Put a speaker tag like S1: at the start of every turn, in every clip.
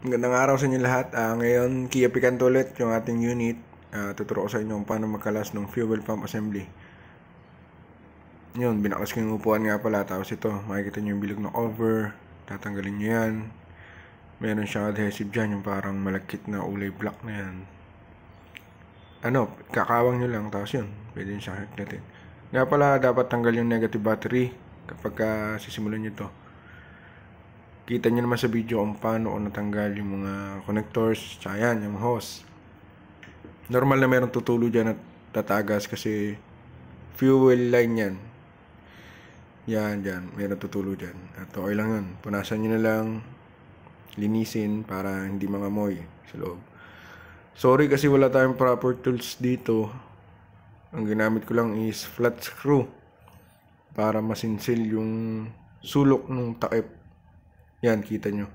S1: Magandang araw sa inyo lahat. Ngayon, kiyapikan to ulit yung ating unit. Tuturo ko sa inyo kung paano magkalas ng fuel pump assembly. Yun, binaklas ko yung upuan nga pala. Tapos ito, makikita nyo yung bilog na cover. Tatanggalin nyo yan. Meron siyang adhesive dyan, yung parang malagkit na ulay black na yan. Kakawang nyo lang. Tapos yun, pwede nyo siyang higpitin. Nga pala, dapat tanggal yung negative battery kapag sisimulan nyo to. Kita nyo naman sa video kung paano natanggal yung mga connectors, tsaka yan, yung hose. Normal na merong tutulo dyan at tatagas kasi fuel line yan. Yan, dyan, meron tutulo dyan. At okay lang yun. Punasan nyo na lang, linisin para hindi mangamoy sa loob. Sorry kasi wala tayong proper tools dito. Ang ginamit ko lang is flat screw para masinsil yung sulok ng takip. Yan, kita nyo.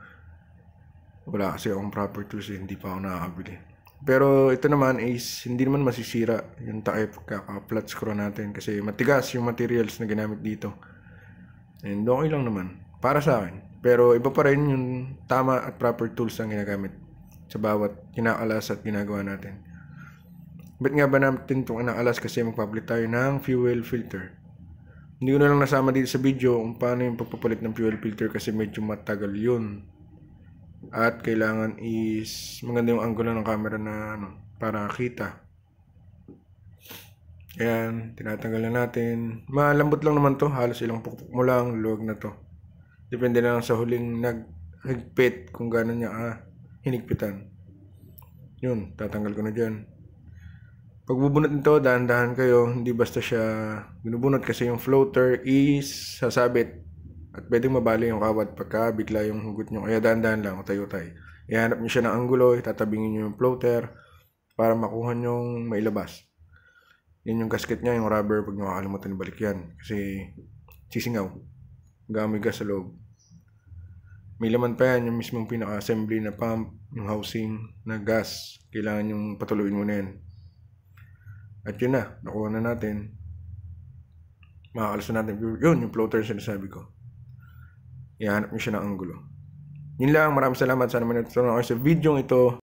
S1: Wala kasi akong proper tools, hindi pa ako nakakabili. Pero ito naman is hindi naman masisira yung takip kaka-flat screw natin kasi matigas yung materials na ginamit dito. And okay lang naman para sa akin. Pero iba pa rin yung tama at proper tools ang ginagamit sa bawat kinakalas at ginagawa natin. Ba't nga ba natin itong inaalas? Kasi magpapalit tayo ng fuel filter. Hindi ko na lang nasama dito sa video kung paano yung pagpapalit ng fuel filter kasi medyo matagal yun. At kailangan is maganda yung angulo ng camera na para kita. Ayan, tinatanggal na natin. Malambot lang naman to, halos ilang pukpuk mo lang, luwag na to. Depende na lang sa huling naghigpit kung gano'n niya hinigpitan. Yun, tatanggal ko na dyan. Pagbubunot nito, dahan-dahan kayo, hindi basta siya binubunot kasi yung floater is sasabit at pwedeng mabali yung kawad pagka bigla yung hugot nyo. Kaya dahan-dahan lang, utay-utay. Ihanap nyo siya ng anggulo, itatabingin nyo yung floater para makuha nyo mailabas. Yan yung gasket niya, yung rubber, pag nyo makakalimutan ibalik yan. Kasi sisingaw, gamay gas sa loob. May laman pa yan, yung mismong pinaka-assembly na pump, yung housing na gas. Kailangan yung patuloyin mo na yan. At yun na, nakuha na natin. Makakalas na natin. Yun, yung floater yung sinasabi ko. Ihanap nyo siya ng anggulo. Yun lang, maraming salamat. Sana may natutunan kayo sa video ito.